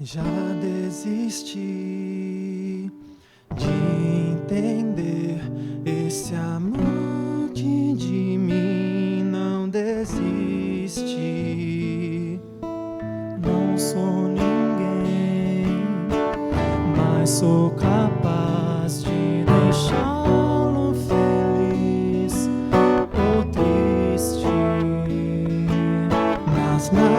Já desisti de entender esse amor que de mim não desiste. Não sou ninguém, mas sou capaz de deixá-lo feliz ou triste. Mas nada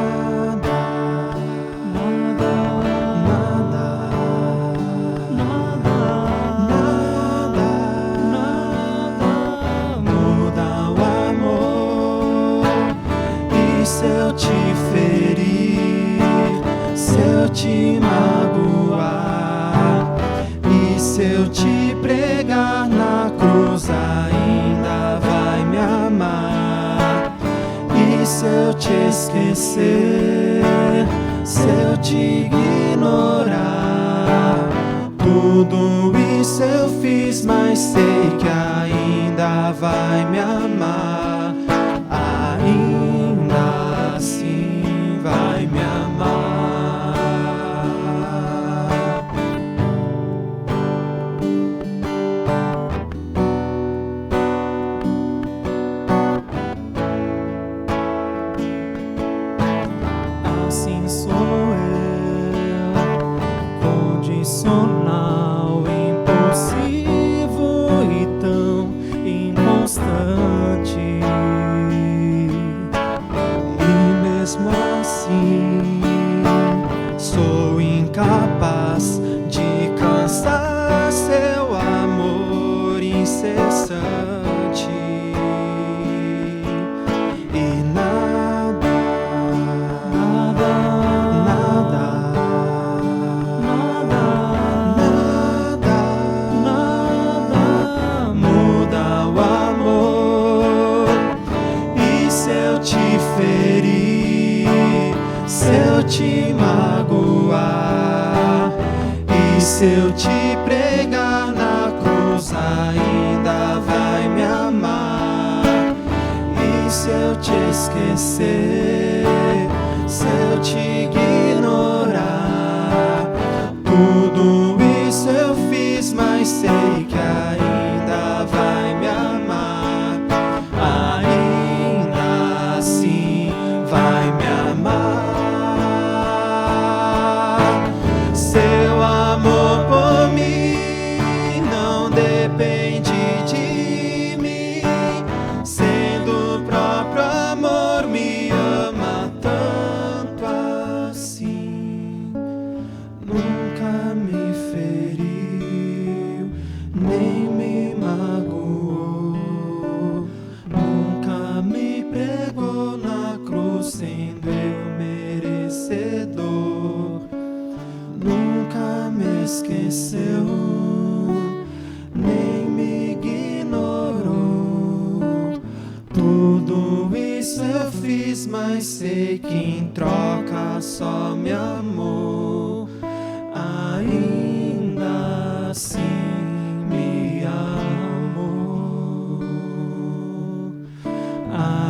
muda o amor. E se eu te ferir, se eu te magoar, e se eu te pregar na cruz, ainda vai me amar. E se eu te esquecer, se eu te ignorar, tudo isso eu fiz, mas sei que ainda vai me amar. Ainda assim vai me amar. Assim sou eu, condicional, impulsivo e tão inconstante. E mesmo assim, sou incapaz de cansar seu amor incessante. E nada muda o amor. E se eu te ferir, se eu te magoar, e se eu te pregar na cruz, ainda vai me amar. E se eu te esquecer, se eu te ignorar, tudo isso eu fiz, mas sei que ainda vai me amar. Ainda assim vai me amar. Seu amor por mim não depende de mim, sendo o próprio amor, me ama tanto assim. Nunca me feriu, nem me magoou, nunca me pregou na cruz, sendo eu merecedor. Nunca me esqueceu, nem me ignorou. Tudo isso eu fiz, mas sei que em troca só me amou. Ainda assim me amou.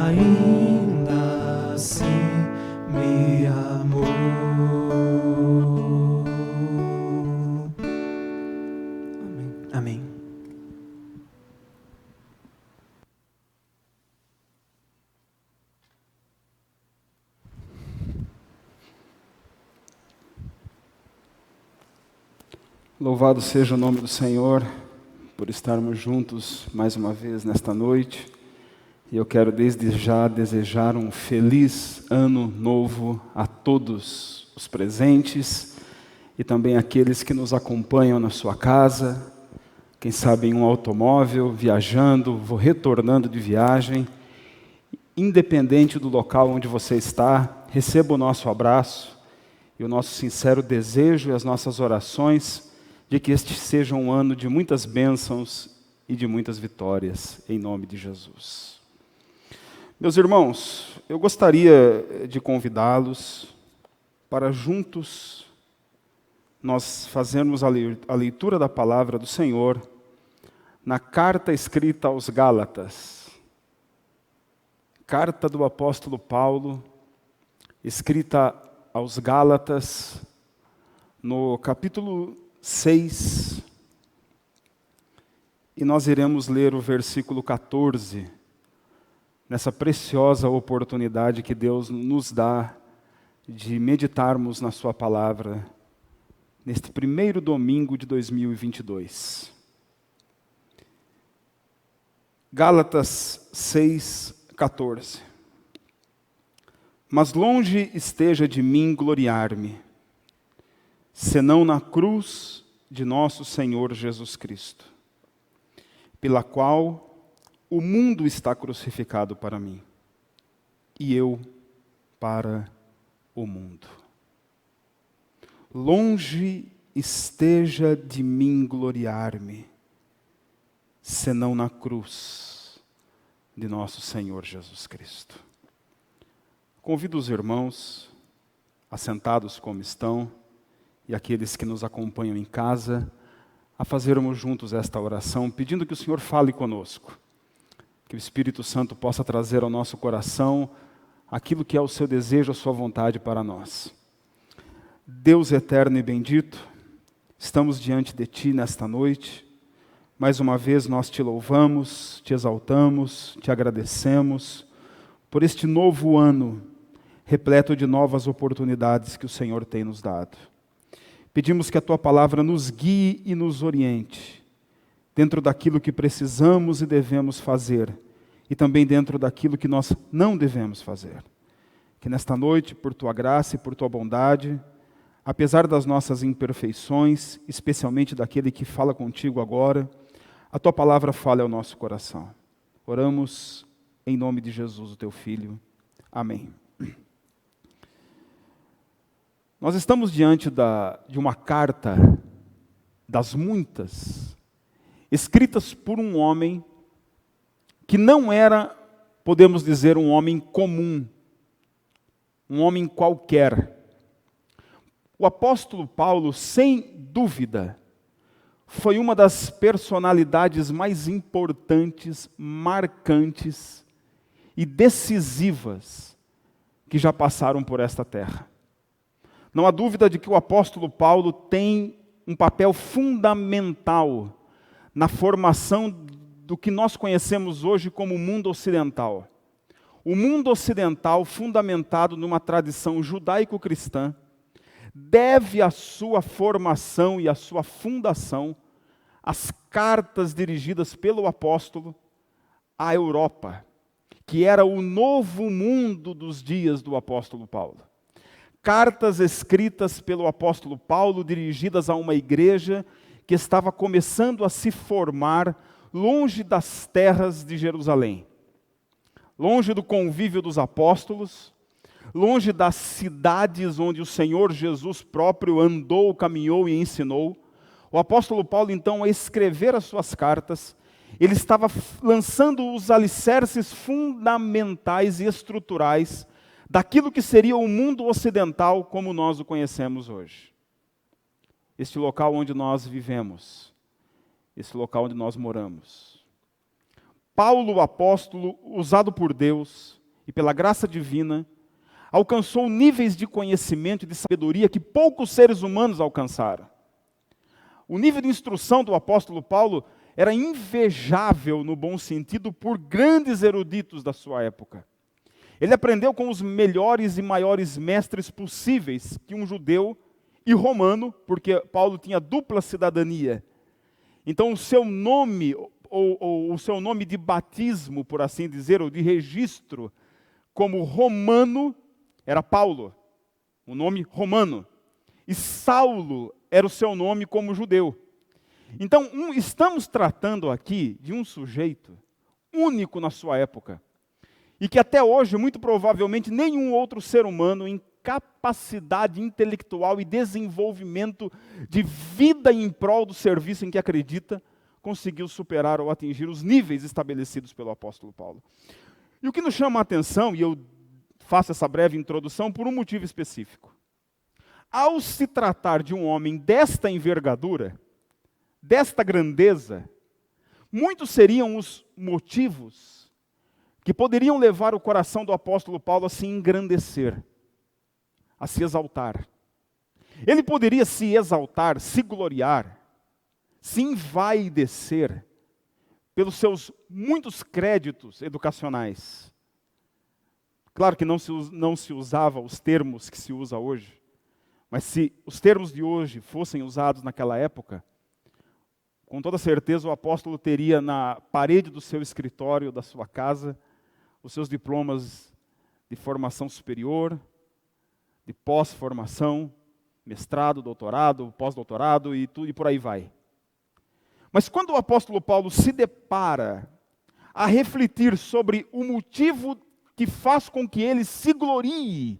Ainda assim me amou. Amém. Amém. Louvado seja o nome do Senhor por estarmos juntos mais uma vez nesta noite. E eu quero desde já desejar um feliz ano novo a todos os presentes e também aqueles que nos acompanham na sua casa, quem sabe em um automóvel, viajando, retornando de viagem. Independente do local onde você está, receba o nosso abraço e o nosso sincero desejo e as nossas orações de que este seja um ano de muitas bênçãos e de muitas vitórias, em nome de Jesus. Meus irmãos, eu gostaria de convidá-los para juntos nós fazermos a leitura da palavra do Senhor na carta escrita aos Gálatas. Carta do apóstolo Paulo, escrita aos Gálatas, no capítulo 6, e nós iremos ler o versículo 14, nessa preciosa oportunidade que Deus nos dá de meditarmos na sua palavra, neste primeiro domingo de 2022. Gálatas 6, 14. Mas longe esteja de mim gloriar-me, senão na cruz de nosso Senhor Jesus Cristo, pela qual o mundo está crucificado para mim, e eu para o mundo. Longe esteja de mim gloriar-me, senão na cruz de nosso Senhor Jesus Cristo. Convido os irmãos, assentados como estão, e aqueles que nos acompanham em casa, a fazermos juntos esta oração, pedindo que o Senhor fale conosco, que o Espírito Santo possa trazer ao nosso coração aquilo que é o seu desejo, a sua vontade para nós. Deus eterno e bendito, estamos diante de Ti nesta noite. Mais uma vez nós Te louvamos, Te exaltamos, Te agradecemos por este novo ano, repleto de novas oportunidades que o Senhor tem nos dado. Pedimos que a Tua palavra nos guie e nos oriente, dentro daquilo que precisamos e devemos fazer, e também dentro daquilo que nós não devemos fazer. Que nesta noite, por Tua graça e por Tua bondade, apesar das nossas imperfeições, especialmente daquele que fala contigo agora, a Tua palavra fale ao nosso coração. Oramos em nome de Jesus, o Teu Filho. Amém. Nós estamos diante de uma carta, das muitas, escritas por um homem que não era, podemos dizer, um homem comum, um homem qualquer. O apóstolo Paulo, sem dúvida, foi uma das personalidades mais importantes, marcantes e decisivas que já passaram por esta terra. Não há dúvida de que o apóstolo Paulo tem um papel fundamental na formação do que nós conhecemos hoje como mundo ocidental. O mundo ocidental, fundamentado numa tradição judaico-cristã, deve a sua formação e a sua fundação às cartas dirigidas pelo apóstolo à Europa, que era o novo mundo dos dias do apóstolo Paulo. Cartas escritas pelo apóstolo Paulo, dirigidas a uma igreja que estava começando a se formar longe das terras de Jerusalém, longe do convívio dos apóstolos, longe das cidades onde o Senhor Jesus próprio andou, caminhou e ensinou. O apóstolo Paulo, então, a escrever as suas cartas, ele estava lançando os alicerces fundamentais e estruturais daquilo que seria o mundo ocidental como nós o conhecemos hoje. Este local onde nós vivemos, esse local onde nós moramos. Paulo, o apóstolo, usado por Deus e pela graça divina, alcançou níveis de conhecimento e de sabedoria que poucos seres humanos alcançaram. O nível de instrução do apóstolo Paulo era invejável no bom sentido por grandes eruditos da sua época. Ele aprendeu com os melhores e maiores mestres possíveis que um judeu e romano, porque Paulo tinha dupla cidadania. Então o seu nome, ou o seu nome de batismo, por assim dizer, ou de registro, como romano, era Paulo, o nome romano. E Saulo era o seu nome como judeu. Então estamos tratando aqui de um sujeito único na sua época, e que até hoje, muito provavelmente, nenhum outro ser humano em capacidade intelectual e desenvolvimento de vida em prol do serviço em que acredita, conseguiu superar ou atingir os níveis estabelecidos pelo apóstolo Paulo. E o que nos chama a atenção, e eu faço essa breve introdução por um motivo específico. Ao se tratar de um homem desta envergadura, desta grandeza, muitos seriam os motivos que poderiam levar o coração do apóstolo Paulo a se engrandecer, a se exaltar. Ele poderia se exaltar, se gloriar, se envaidecer pelos seus muitos créditos educacionais. Claro que não se usava os termos que se usa hoje, mas se os termos de hoje fossem usados naquela época, com toda certeza o apóstolo teria na parede do seu escritório, da sua casa, os seus diplomas de formação superior, de pós-formação, mestrado, doutorado, pós-doutorado e tudo, e por aí vai. Mas quando o apóstolo Paulo se depara a refletir sobre o motivo que faz com que ele se glorie,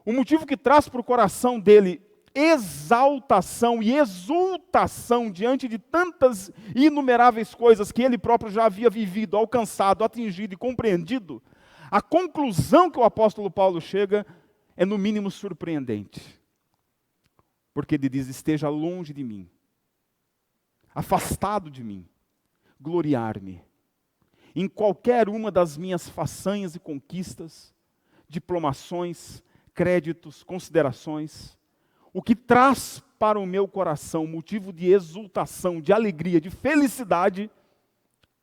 o motivo que traz para o coração dele exaltação e exultação diante de tantas inumeráveis coisas que ele próprio já havia vivido, alcançado, atingido e compreendido, a conclusão que o apóstolo Paulo chega é no mínimo surpreendente. Porque ele diz: esteja longe de mim, afastado de mim, gloriar-me em qualquer uma das minhas façanhas e conquistas, diplomações, créditos, considerações. O que traz para o meu coração motivo de exultação, de alegria, de felicidade,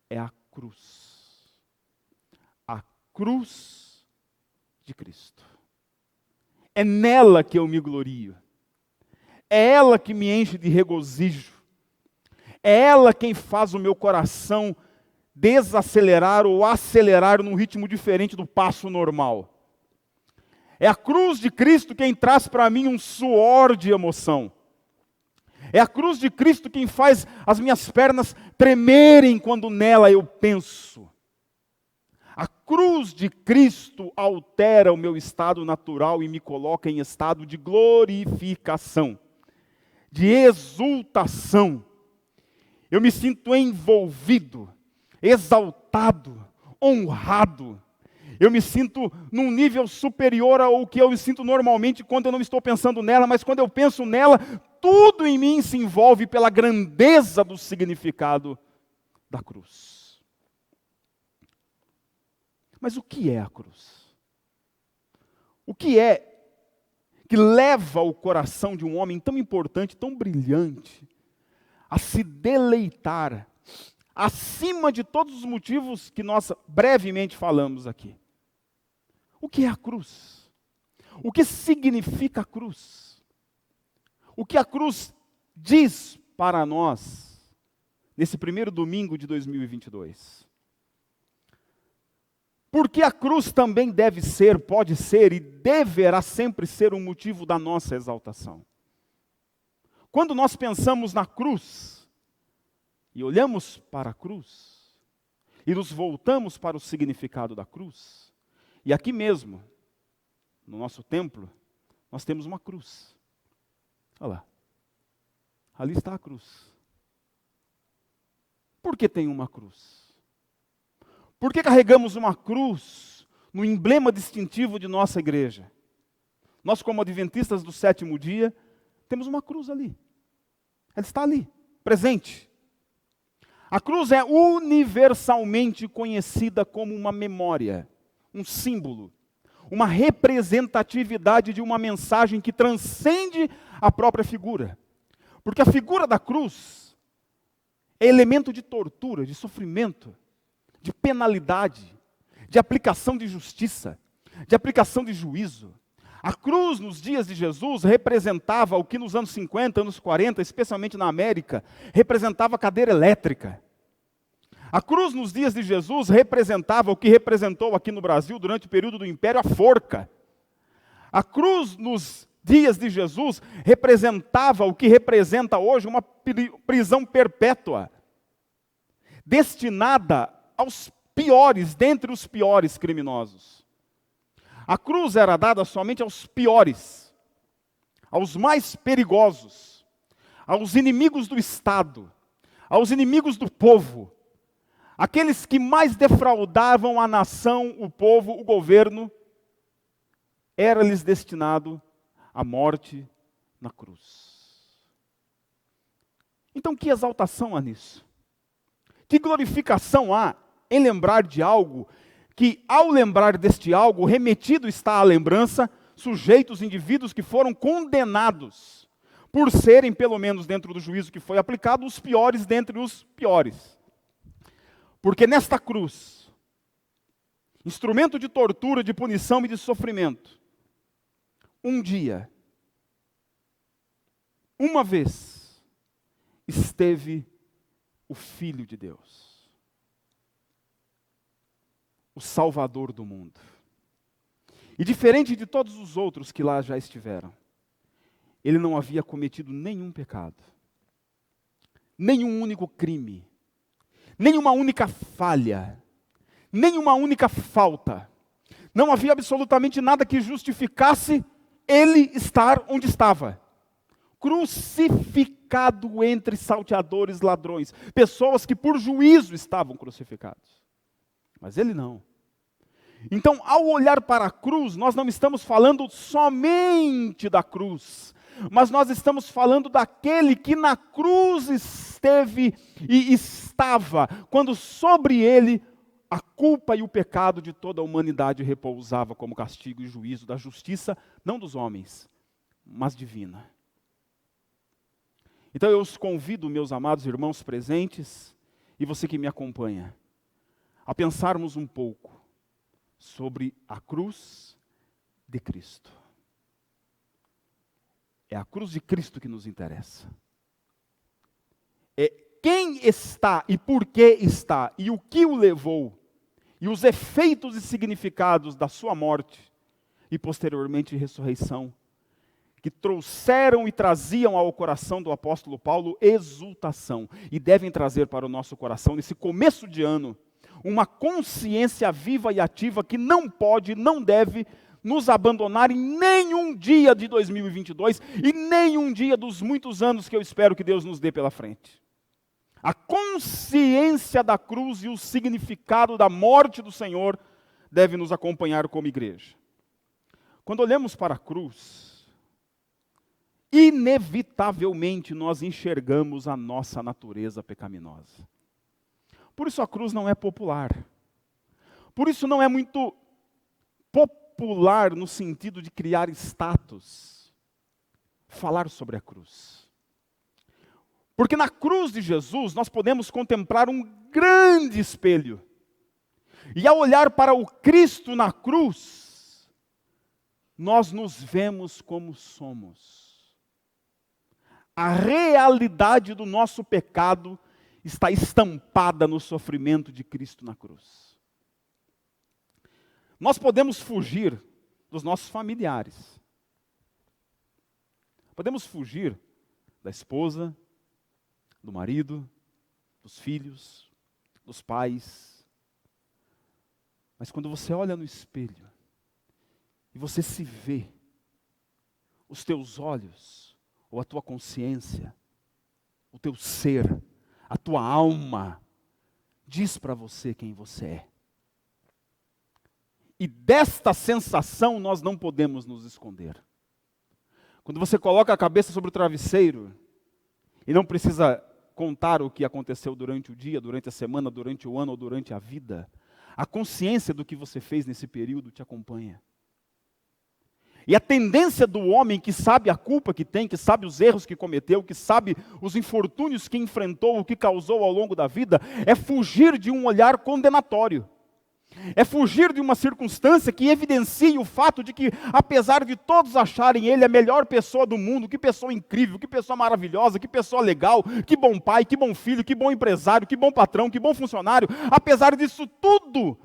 é a cruz. A cruz de Cristo. É nela que eu me glorio. É ela que me enche de regozijo. É ela quem faz o meu coração desacelerar ou acelerar num ritmo diferente do passo normal. É a cruz de Cristo quem traz para mim um suor de emoção. É a cruz de Cristo quem faz as minhas pernas tremerem quando nela eu penso. A cruz de Cristo altera o meu estado natural e me coloca em estado de glorificação, de exultação. Eu me sinto envolvido, exaltado, honrado. Eu me sinto num nível superior ao que eu me sinto normalmente quando eu não estou pensando nela, mas quando eu penso nela, tudo em mim se envolve pela grandeza do significado da cruz. Mas o que é a cruz? O que é que leva o coração de um homem tão importante, tão brilhante, a se deleitar, acima de todos os motivos que nós brevemente falamos aqui? O que é a cruz? O que significa a cruz? O que a cruz diz para nós nesse primeiro domingo de 2022? Porque a cruz também deve ser, pode ser e deverá sempre ser um motivo da nossa exaltação. Quando nós pensamos na cruz e olhamos para a cruz e nos voltamos para o significado da cruz, e aqui mesmo, no nosso templo, nós temos uma cruz. Olha lá. Ali está a cruz. Por que tem uma cruz? Por que carregamos uma cruz no emblema distintivo de nossa igreja? Nós, como adventistas do sétimo dia, temos uma cruz ali. Ela está ali, presente. A cruz é universalmente conhecida como uma memória, um símbolo, uma representatividade de uma mensagem que transcende a própria figura. Porque a figura da cruz é elemento de tortura, de sofrimento, de penalidade, de aplicação de justiça, de aplicação de juízo. A cruz nos dias de Jesus representava o que nos anos 50, anos 40, especialmente na América, representava a cadeira elétrica. A cruz nos dias de Jesus representava o que representou aqui no Brasil durante o período do Império, a forca. A cruz nos dias de Jesus representava o que representa hoje uma prisão perpétua, destinada aos piores, dentre os piores criminosos. A cruz era dada somente aos piores, aos mais perigosos, aos inimigos do Estado, aos inimigos do povo, aqueles que mais defraudavam a nação, o povo, o governo, era-lhes destinado a morte na cruz. Então, que exaltação há nisso? Que glorificação há em lembrar de algo que, ao lembrar deste algo, remetido está à lembrança sujeitos, indivíduos que foram condenados por serem, pelo menos dentro do juízo que foi aplicado, os piores dentre os piores. Porque nesta cruz, instrumento de tortura, de punição e de sofrimento, um dia, uma vez, esteve o Filho de Deus, o Salvador do mundo. E diferente de todos os outros que lá já estiveram, ele não havia cometido nenhum pecado, nenhum único crime, nenhuma única falha, nenhuma única falta. Não havia absolutamente nada que justificasse ele estar onde estava. Crucificado entre salteadores, ladrões, pessoas que por juízo estavam crucificados. Mas ele não. Então, ao olhar para a cruz, nós não estamos falando somente da cruz, mas nós estamos falando daquele que na cruz esteve e estava, quando sobre ele a culpa e o pecado de toda a humanidade repousava como castigo e juízo da justiça, não dos homens, mas divina. Então eu os convido, meus amados irmãos presentes, e você que me acompanha, a pensarmos um pouco sobre a cruz de Cristo. É a cruz de Cristo que nos interessa. É quem está e por que está e o que o levou e os efeitos e significados da sua morte e posteriormente ressurreição, que trouxeram e traziam ao coração do apóstolo Paulo exultação e devem trazer para o nosso coração nesse começo de ano uma consciência viva e ativa que não pode, não deve nos abandonar em nenhum dia de 2022 e nenhum dia dos muitos anos que eu espero que Deus nos dê pela frente. A consciência da cruz e o significado da morte do Senhor deve nos acompanhar como igreja. Quando olhamos para a cruz, inevitavelmente nós enxergamos a nossa natureza pecaminosa. Por isso a cruz não é popular. Por isso não é muito popular no sentido de criar status, falar sobre a cruz. Porque na cruz de Jesus nós podemos contemplar um grande espelho. E ao olhar para o Cristo na cruz, nós nos vemos como somos. A realidade do nosso pecado está estampada no sofrimento de Cristo na cruz. Nós podemos fugir dos nossos familiares. Podemos fugir da esposa, do marido, dos filhos, dos pais. Mas quando você olha no espelho e você se vê, os teus olhos, ou a tua consciência, o teu ser, a tua alma, diz para você quem você é. E desta sensação nós não podemos nos esconder. Quando você coloca a cabeça sobre o travesseiro, e não precisa contar o que aconteceu durante o dia, durante a semana, durante o ano ou durante a vida, a consciência do que você fez nesse período te acompanha. E a tendência do homem que sabe a culpa que tem, que sabe os erros que cometeu, que sabe os infortúnios que enfrentou, o que causou ao longo da vida, é fugir de um olhar condenatório. É fugir de uma circunstância que evidencia o fato de que, apesar de todos acharem ele a melhor pessoa do mundo, que pessoa incrível, que pessoa maravilhosa, que pessoa legal, que bom pai, que bom filho, que bom empresário, que bom patrão, que bom funcionário, apesar disso tudo,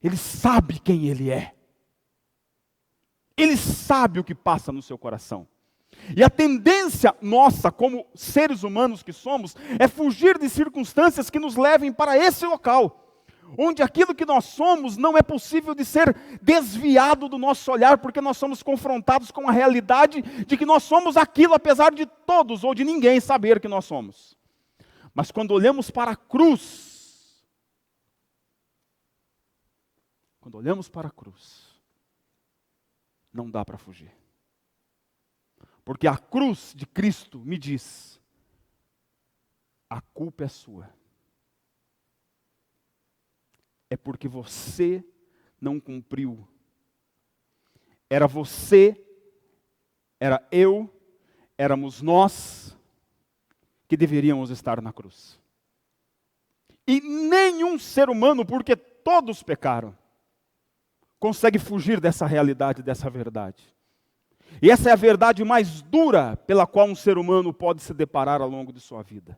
ele sabe quem ele é. Ele sabe o que passa no seu coração. E a tendência nossa, como seres humanos que somos, é fugir de circunstâncias que nos levem para esse local, onde aquilo que nós somos não é possível de ser desviado do nosso olhar, porque nós somos confrontados com a realidade de que nós somos aquilo, apesar de todos ou de ninguém saber que nós somos. Mas quando olhamos para a cruz, não dá para fugir. Porque a cruz de Cristo me diz, a culpa é sua. É porque você não cumpriu. Era você, era eu, éramos nós que deveríamos estar na cruz. E nenhum ser humano, porque todos pecaram, consegue fugir dessa realidade, dessa verdade. E essa é a verdade mais dura pela qual um ser humano pode se deparar ao longo de sua vida.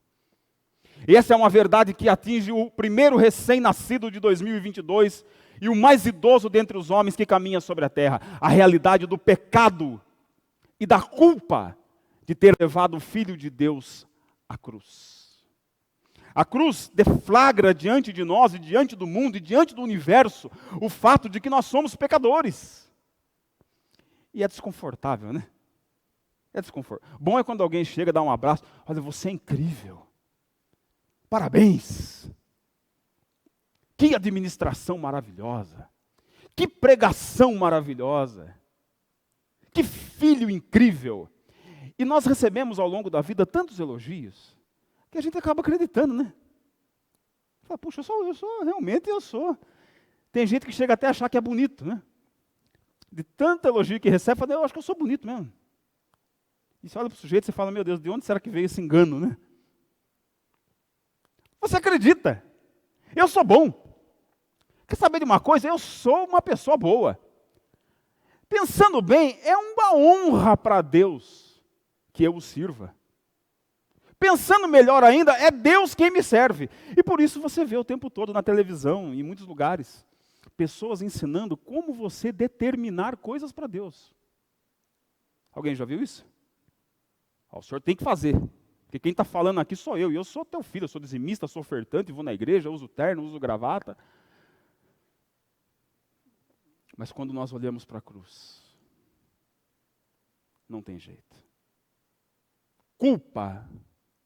E essa é uma verdade que atinge o primeiro recém-nascido de 2022 e o mais idoso dentre os homens que caminha sobre a terra. A realidade do pecado e da culpa de ter levado o Filho de Deus à cruz. A cruz deflagra diante de nós e diante do mundo e diante do universo o fato de que nós somos pecadores. E é desconfortável, né? É desconfortável. Bom é quando alguém chega, dá um abraço, olha, você é incrível. Parabéns. Que administração maravilhosa. Que pregação maravilhosa. Que filho incrível. E nós recebemos ao longo da vida tantos elogios que a gente acaba acreditando, né? Fala, puxa, realmente eu sou. Tem gente que chega até a achar que é bonito, né? De tanto elogio que recebe, fala, eu acho que eu sou bonito mesmo. E você olha para o sujeito e fala, meu Deus, de onde será que veio esse engano, né? Você acredita? Eu sou bom. Quer saber de uma coisa? Eu sou uma pessoa boa. Pensando bem, é uma honra para Deus que eu o sirva. Pensando melhor ainda, é Deus quem me serve. E por isso você vê o tempo todo na televisão, em muitos lugares, pessoas ensinando como você determinar coisas para Deus. Alguém já viu isso? O senhor tem que fazer. Porque quem está falando aqui sou eu. E eu sou teu filho, eu sou dizimista, sou ofertante, vou na igreja, uso terno, uso gravata. Mas quando nós olhamos para a cruz, não tem jeito. Culpa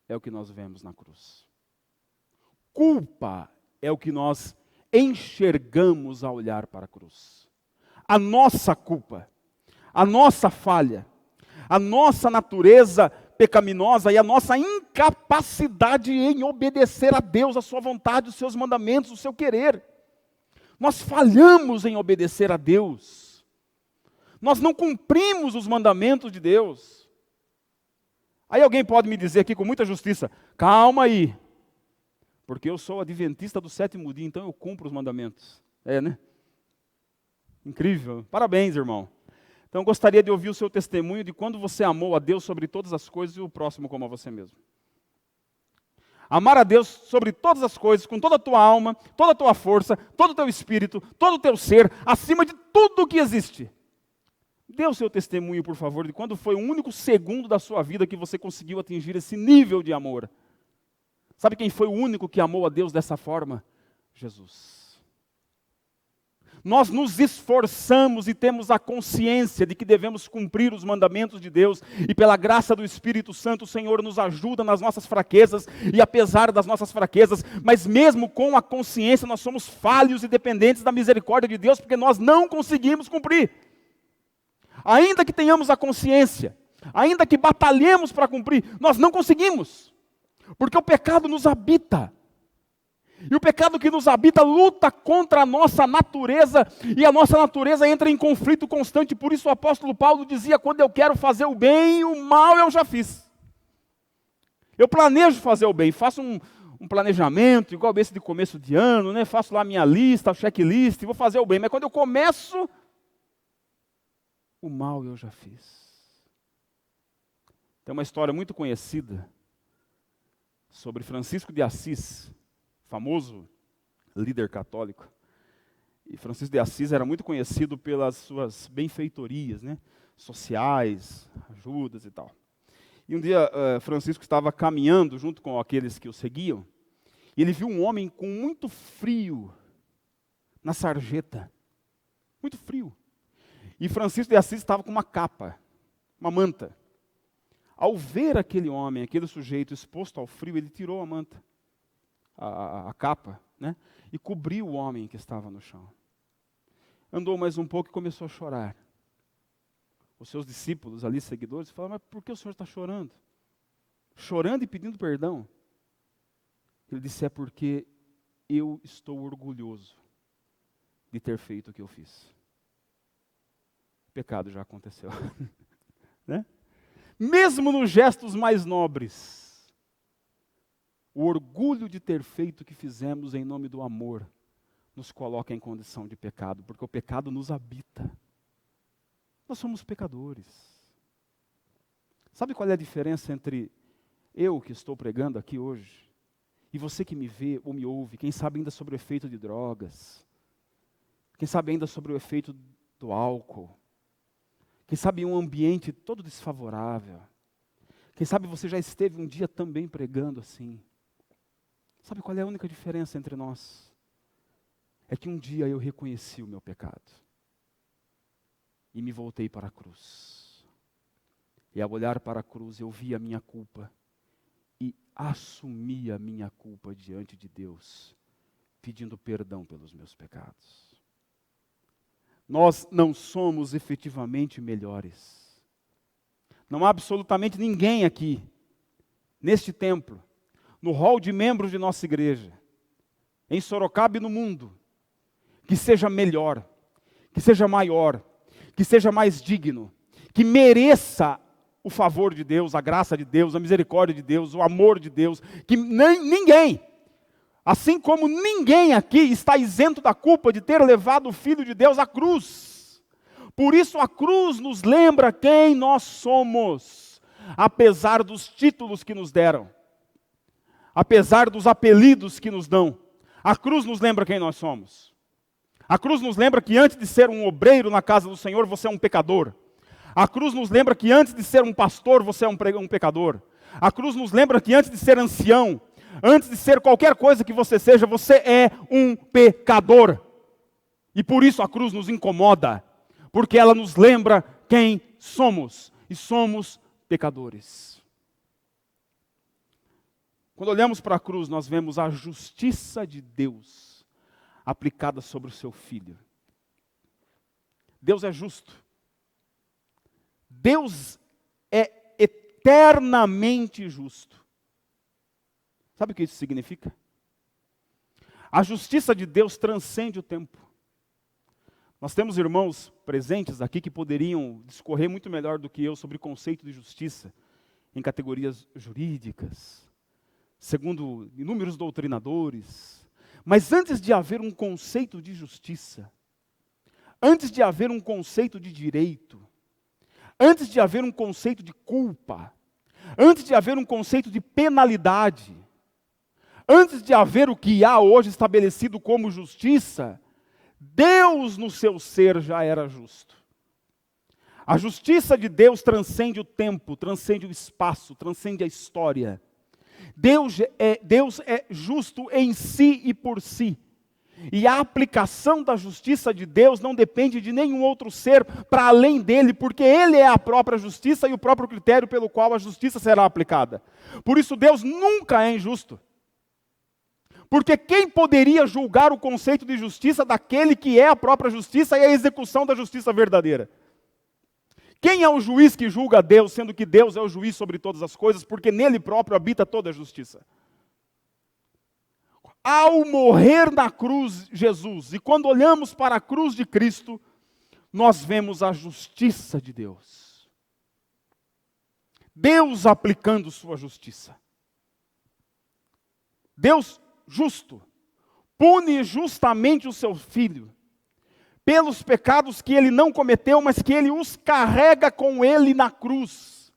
é o que nós vemos na cruz. Culpa é o que nós enxergamos ao olhar para a cruz. A nossa culpa, a nossa falha, a nossa natureza pecaminosa e a nossa incapacidade em obedecer a Deus, a sua vontade, os seus mandamentos, o seu querer. Nós falhamos em obedecer a Deus. Nós não cumprimos os mandamentos de Deus. Aí alguém pode me dizer aqui com muita justiça, calma aí, porque eu sou adventista do sétimo dia, então eu cumpro os mandamentos. É, né? Incrível. Parabéns, irmão. Então eu gostaria de ouvir o seu testemunho de quando você amou a Deus sobre todas as coisas e o próximo como a você mesmo. Amar a Deus sobre todas as coisas, com toda a tua alma, toda a tua força, todo o teu espírito, todo o teu ser, acima de tudo o que existe. Dê o seu testemunho, por favor, de quando foi o único segundo da sua vida que você conseguiu atingir esse nível de amor. Sabe quem foi o único que amou a Deus dessa forma? Jesus. Nós nos esforçamos e temos a consciência de que devemos cumprir os mandamentos de Deus, e pela graça do Espírito Santo, o Senhor nos ajuda nas nossas fraquezas, e apesar das nossas fraquezas, mas mesmo com a consciência, nós somos falhos e dependentes da misericórdia de Deus, porque nós não conseguimos cumprir. Ainda que tenhamos a consciência, ainda que batalhemos para cumprir, nós não conseguimos, porque o pecado nos habita. E o pecado que nos habita luta contra a nossa natureza, e a nossa natureza entra em conflito constante. Por isso o apóstolo Paulo dizia, quando eu quero fazer o bem, o mal eu já fiz. Eu planejo fazer o bem, faço um planejamento, igual esse de começo de ano, né? Faço lá minha lista, checklist, vou fazer o bem. Mas quando eu começo, o mal eu já fiz. Tem uma história muito conhecida sobre Francisco de Assis, famoso líder católico. E Francisco de Assis era muito conhecido pelas suas benfeitorias, né? Sociais, ajudas e tal. E um dia Francisco estava caminhando junto com aqueles que o seguiam, e ele viu um homem com muito frio na sarjeta. Muito frio. E Francisco de Assis estava com uma capa, uma manta. Ao ver aquele homem, aquele sujeito exposto ao frio, ele tirou a manta, a capa, né? E cobriu o homem que estava no chão. Andou mais um pouco e começou a chorar. Os seus discípulos ali, seguidores, falaram, mas por que o senhor está chorando? Chorando e pedindo perdão. Ele disse, é porque eu estou orgulhoso de ter feito o que eu fiz. pecado já aconteceu. Né? Mesmo nos gestos mais nobres, o orgulho de ter feito o que fizemos em nome do amor nos coloca em condição de pecado, porque o pecado nos habita. Nós somos pecadores. Sabe qual é a diferença entre eu que estou pregando aqui hoje e você que me vê ou me ouve, quem sabe ainda sobre o efeito de drogas, quem sabe ainda sobre o efeito do álcool, quem sabe em um ambiente todo desfavorável, quem sabe você já esteve um dia também pregando assim. Sabe qual é a única diferença entre nós? É que um dia eu reconheci o meu pecado e me voltei para a cruz. E ao olhar para a cruz eu vi a minha culpa e assumi a minha culpa diante de Deus, pedindo perdão pelos meus pecados. Nós não somos efetivamente melhores. Não há absolutamente ninguém aqui, neste templo, no hall de membros de nossa igreja, em Sorocaba e no mundo, que seja melhor, que seja maior, que seja mais digno, que mereça o favor de Deus, a graça de Deus, a misericórdia de Deus, o amor de Deus, que ninguém, assim como ninguém aqui está isento da culpa de ter levado o Filho de Deus à cruz. Por isso a cruz nos lembra quem nós somos, apesar dos títulos que nos deram, apesar dos apelidos que nos dão. A cruz nos lembra quem nós somos. A cruz nos lembra que antes de ser um obreiro na casa do Senhor, você é um pecador. A cruz nos lembra que antes de ser um pastor, você é um pecador. A cruz nos lembra que antes de ser ancião, antes de ser qualquer coisa que você seja, você é um pecador. E por isso a cruz nos incomoda, porque ela nos lembra quem somos, e somos pecadores. Quando olhamos para a cruz, nós vemos a justiça de Deus aplicada sobre o seu Filho. Deus é justo. Deus é eternamente justo. Sabe o que isso significa? A justiça de Deus transcende o tempo. Nós temos irmãos presentes aqui que poderiam discorrer muito melhor do que eu sobre o conceito de justiça em categorias jurídicas, segundo inúmeros doutrinadores. Mas antes de haver um conceito de justiça, antes de haver um conceito de direito, antes de haver um conceito de culpa, antes de haver um conceito de penalidade, antes de haver o que há hoje estabelecido como justiça, Deus no seu ser já era justo. A justiça de Deus transcende o tempo, transcende o espaço, transcende a história. Deus é justo em si e por si. E a aplicação da justiça de Deus não depende de nenhum outro ser para além dele, porque ele é a própria justiça e o próprio critério pelo qual a justiça será aplicada. Por isso Deus nunca é injusto. Porque quem poderia julgar o conceito de justiça daquele que é a própria justiça e a execução da justiça verdadeira? Quem é o juiz que julga a Deus, sendo que Deus é o juiz sobre todas as coisas, porque nele próprio habita toda a justiça? Ao morrer na cruz, Jesus, e quando olhamos para a cruz de Cristo, nós vemos a justiça de Deus. Deus aplicando sua justiça. Deus justo, pune justamente o seu filho, pelos pecados que ele não cometeu, mas que ele os carrega com ele na cruz.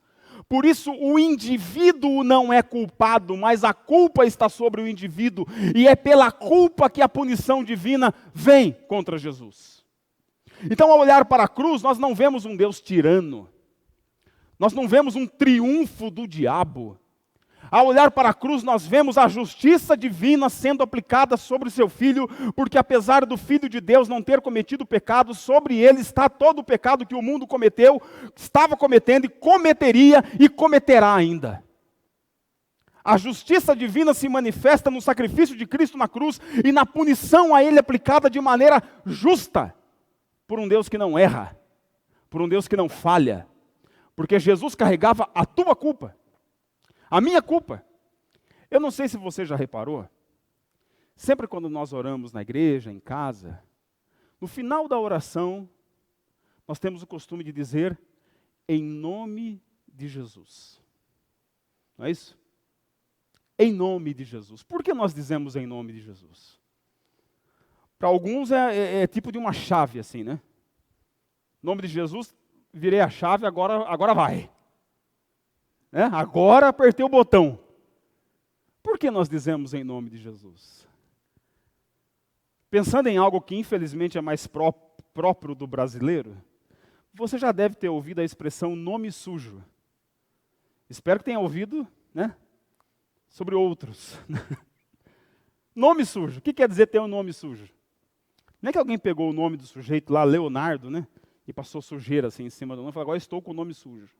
Por isso o indivíduo não é culpado, mas a culpa está sobre o indivíduo, e é pela culpa que a punição divina vem contra Jesus. Então, ao olhar para a cruz, nós não vemos um Deus tirano, nós não vemos um triunfo do diabo. Ao olhar para a cruz, nós vemos a justiça divina sendo aplicada sobre o seu Filho, porque apesar do Filho de Deus não ter cometido pecado, sobre ele está todo o pecado que o mundo cometeu, estava cometendo e cometeria e cometerá ainda. A justiça divina se manifesta no sacrifício de Cristo na cruz e na punição a ele aplicada de maneira justa, por um Deus que não erra, por um Deus que não falha, porque Jesus carregava a tua culpa. A minha culpa. Eu não sei se você já reparou, sempre quando nós oramos na igreja, em casa, no final da oração, nós temos o costume de dizer em nome de Jesus. Não é isso? Em nome de Jesus. Por que nós dizemos em nome de Jesus? Para alguns é tipo de uma chave assim, né? Em nome de Jesus, virei a chave, agora vai. Né? Agora apertei o botão. Por que nós dizemos em nome de Jesus? Pensando em algo que infelizmente é mais próprio do brasileiro, você já deve ter ouvido a expressão nome sujo. Espero que tenha ouvido, né? Sobre outros. Nome sujo. O que quer dizer ter um nome sujo? Não é que alguém pegou o nome do sujeito lá, Leonardo, né? E passou sujeira assim em cima do nome e falou, agora estou com o nome sujo.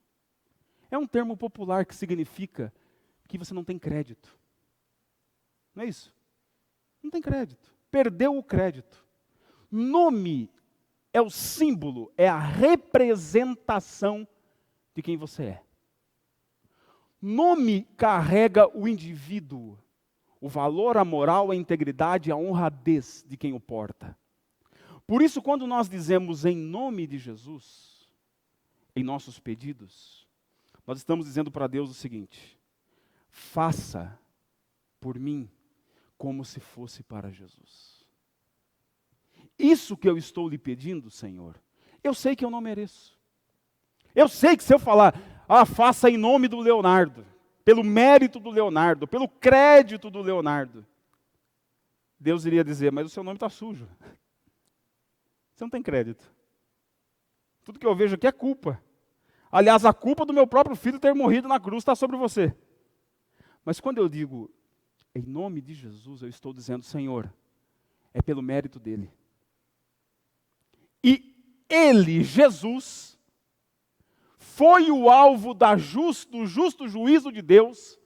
É um termo popular que significa que você não tem crédito. Não é isso? Não tem crédito. Perdeu o crédito. Nome é o símbolo, é a representação de quem você é. Nome carrega o indivíduo, o valor, a moral, a integridade, a honradez de quem o porta. Por isso, quando nós dizemos em nome de Jesus, em nossos pedidos, nós estamos dizendo para Deus o seguinte: faça por mim como se fosse para Jesus. Isso que eu estou lhe pedindo, Senhor, eu sei que eu não mereço. Eu sei que se eu falar, faça em nome do Leonardo, pelo mérito do Leonardo, pelo crédito do Leonardo, Deus iria dizer, mas o seu nome está sujo. Você não tem crédito. Tudo que eu vejo aqui é culpa. Aliás, a culpa do meu próprio filho ter morrido na cruz está sobre você. Mas quando eu digo, em nome de Jesus, eu estou dizendo, Senhor, é pelo mérito dele. E ele, Jesus, foi o alvo do justo juízo de Deus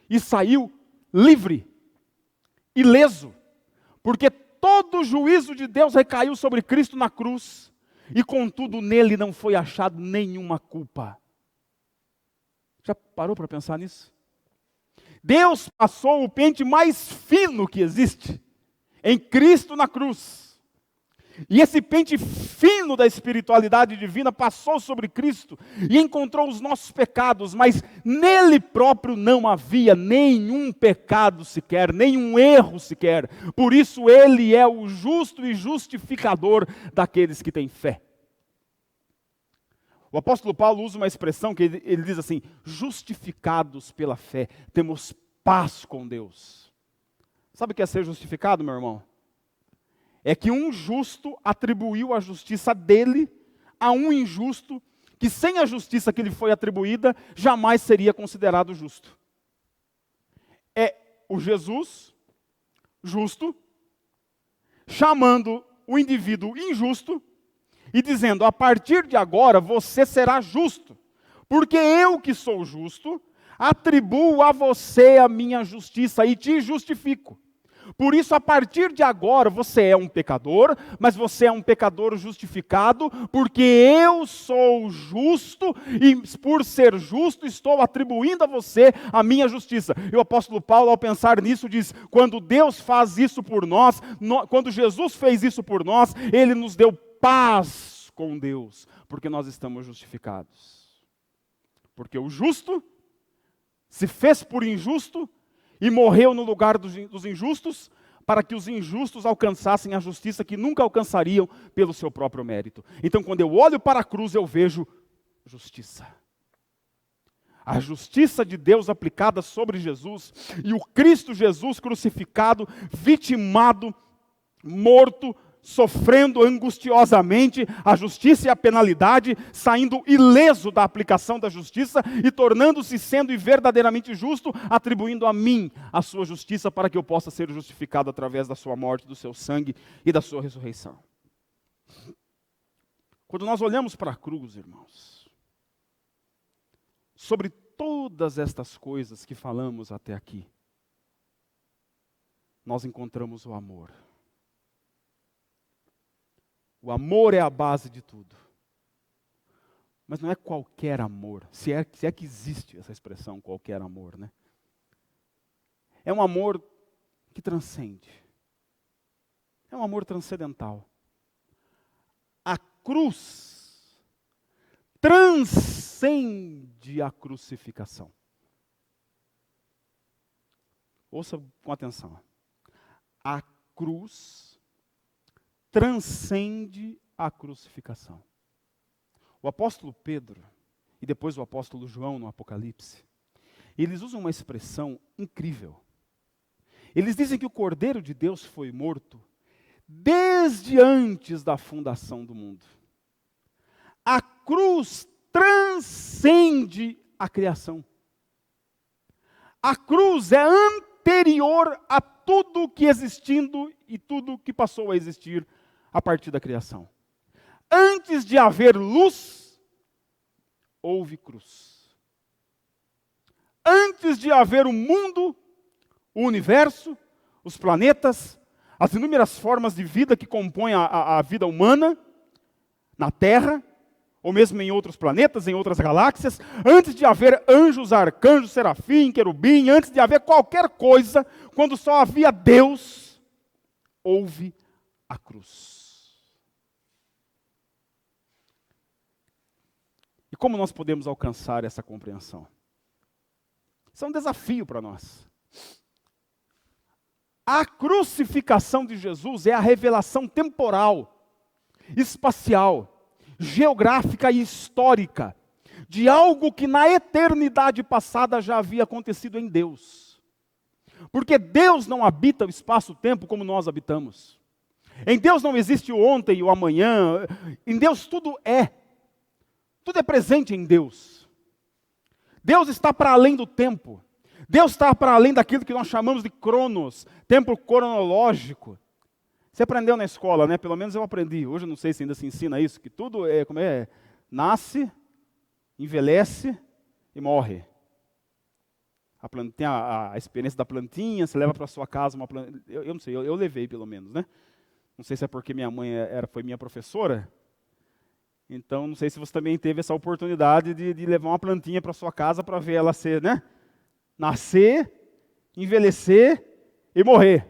e saiu livre, ileso, porque todo o juízo de Deus recaiu sobre Cristo na cruz, e contudo nele não foi achado nenhuma culpa. Já parou para pensar nisso? Deus passou o pente mais fino que existe em Cristo na cruz. E esse pente fino da espiritualidade divina passou sobre Cristo e encontrou os nossos pecados, mas nele próprio não havia nenhum pecado sequer, nenhum erro sequer. Por isso ele é o justo e justificador daqueles que têm fé. O apóstolo Paulo usa uma expressão que ele diz assim, justificados pela fé, temos paz com Deus. Sabe o que é ser justificado, meu irmão? É que um justo atribuiu a justiça dele a um injusto, que sem a justiça que lhe foi atribuída, jamais seria considerado justo. É o Jesus, justo, chamando o indivíduo injusto, e dizendo, a partir de agora você será justo, porque eu que sou justo, atribuo a você a minha justiça e te justifico. Por isso, a partir de agora, você é um pecador, mas você é um pecador justificado, porque eu sou justo, e por ser justo, estou atribuindo a você a minha justiça. E o apóstolo Paulo, ao pensar nisso, diz, quando Deus faz isso por nós, quando Jesus fez isso por nós, Ele nos deu paz com Deus, porque nós estamos justificados. Porque o justo se fez por injusto, e morreu no lugar dos injustos, para que os injustos alcançassem a justiça que nunca alcançariam pelo seu próprio mérito. Então, quando eu olho para a cruz, eu vejo justiça. A justiça de Deus aplicada sobre Jesus, e o Cristo Jesus crucificado, vitimado, morto, sofrendo angustiosamente a justiça e a penalidade, saindo ileso da aplicação da justiça e tornando-se sendo verdadeiramente justo, atribuindo a mim a sua justiça para que eu possa ser justificado através da sua morte, do seu sangue e da sua ressurreição. Quando nós olhamos para a cruz, irmãos, sobre todas estas coisas que falamos até aqui, nós encontramos o amor. O amor é a base de tudo. Mas não é qualquer amor, se é que existe essa expressão, qualquer amor, né? É um amor que transcende. É um amor transcendental. A cruz transcende a crucificação. Ouça com atenção. A cruz transcende a crucificação. O apóstolo Pedro e depois o apóstolo João no Apocalipse, eles usam uma expressão incrível. Eles dizem que o Cordeiro de Deus foi morto desde antes da fundação do mundo. A cruz transcende a criação. A cruz é anterior a tudo que existindo e tudo que passou a existir a partir da criação. Antes de haver luz, houve cruz. Antes de haver o mundo, o universo, os planetas, as inúmeras formas de vida que compõem a vida humana na Terra, ou mesmo em outros planetas, em outras galáxias, antes de haver anjos, arcanjos, serafim, querubim, antes de haver qualquer coisa, quando só havia Deus, houve a cruz. E como nós podemos alcançar essa compreensão? Isso é um desafio para nós. A crucificação de Jesus é a revelação temporal, espacial, geográfica e histórica de algo que na eternidade passada já havia acontecido em Deus. Porque Deus não habita o espaço-tempo como nós habitamos. Em Deus não existe o ontem e o amanhã. Em Deus tudo é. Tudo é presente em Deus. Deus está para além do tempo. Deus está para além daquilo que nós chamamos de cronos, tempo cronológico. Você aprendeu na escola, né? Pelo menos eu aprendi. Hoje eu não sei se ainda se ensina isso, que tudo nasce, envelhece e morre. Tem a experiência da plantinha, você leva para sua casa uma plantinha. Eu não sei, eu levei pelo menos, né? Não sei se é porque minha mãe foi minha professora. Então, não sei se você também teve essa oportunidade de levar uma plantinha para sua casa para ver ela ser, né? Nascer, envelhecer e morrer.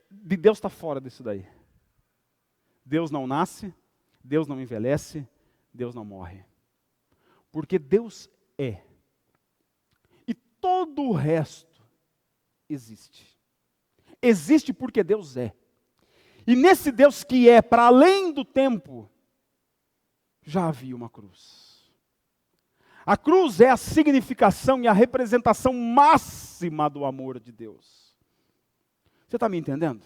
Deus está fora disso daí. Deus não nasce, Deus não envelhece, Deus não morre. Porque Deus é. E todo o resto existe. Existe porque Deus é. E nesse Deus que é para além do tempo, já havia uma cruz. A cruz é a significação e a representação máxima do amor de Deus. Você está me entendendo?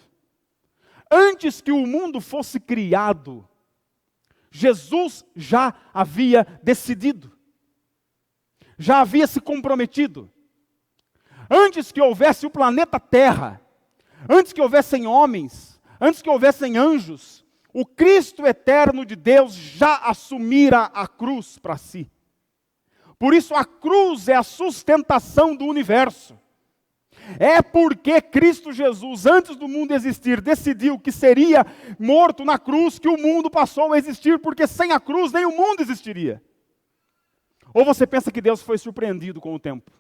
Antes que o mundo fosse criado, Jesus já havia decidido. Já havia se comprometido. Antes que houvesse o planeta Terra, antes que houvessem homens, antes que houvessem anjos, o Cristo eterno de Deus já assumira a cruz para si. Por isso a cruz é a sustentação do universo. É porque Cristo Jesus, antes do mundo existir, decidiu que seria morto na cruz, que o mundo passou a existir, porque sem a cruz nem o mundo existiria. Ou você pensa que Deus foi surpreendido com o tempo?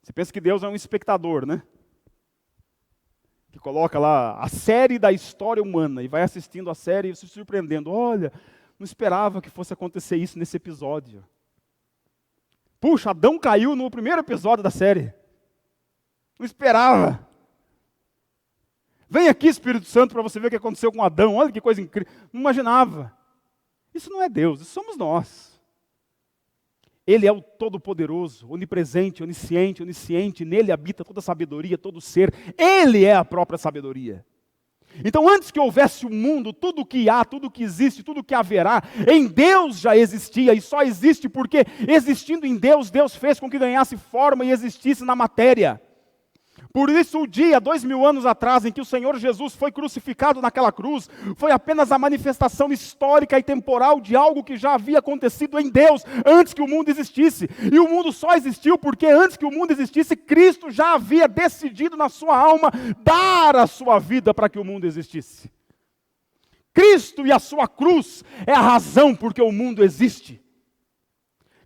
Você pensa que Deus é um espectador, né? Que coloca lá a série da história humana e vai assistindo a série e se surpreendendo. Olha, não esperava que fosse acontecer isso nesse episódio. Puxa, Adão caiu no primeiro episódio da série. Não esperava. Vem aqui, Espírito Santo, para você ver o que aconteceu com Adão. Olha que coisa incrível. Não imaginava. Isso não é Deus, isso somos nós. Ele é o Todo-Poderoso, onipresente, onisciente, onisciente. Nele habita toda a sabedoria, todo o ser. Ele é a própria sabedoria. Então, antes que houvesse o mundo, tudo o que há, tudo o que existe, tudo o que haverá, em Deus já existia, e só existe porque, existindo em Deus, Deus fez com que ganhasse forma e existisse na matéria. Por isso o dia, 2000 anos atrás, em que o Senhor Jesus foi crucificado naquela cruz, foi apenas a manifestação histórica e temporal de algo que já havia acontecido em Deus, antes que o mundo existisse. E o mundo só existiu porque antes que o mundo existisse, Cristo já havia decidido na sua alma dar a sua vida para que o mundo existisse. Cristo e a sua cruz é a razão por que o mundo existe.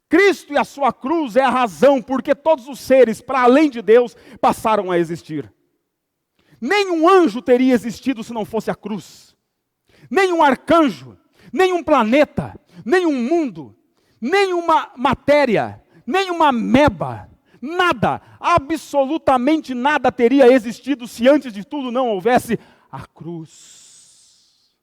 Cristo e a sua cruz é a razão porque todos os seres, para além de Deus, passaram a existir. Nenhum anjo teria existido se não fosse a cruz. Nenhum arcanjo, nem um planeta, nem um mundo, nem uma matéria, nem uma ameba, nada, absolutamente nada teria existido se antes de tudo não houvesse a cruz.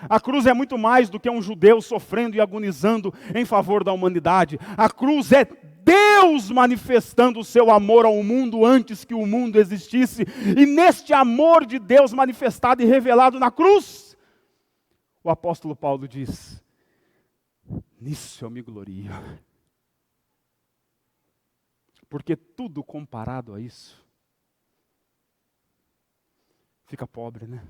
A cruz é muito mais do que um judeu sofrendo e agonizando em favor da humanidade. A cruz é Deus manifestando o seu amor ao mundo antes que o mundo existisse. E neste amor de Deus manifestado e revelado na cruz, o apóstolo Paulo diz: nisso eu me glorio. Porque tudo comparado a isso fica pobre, né?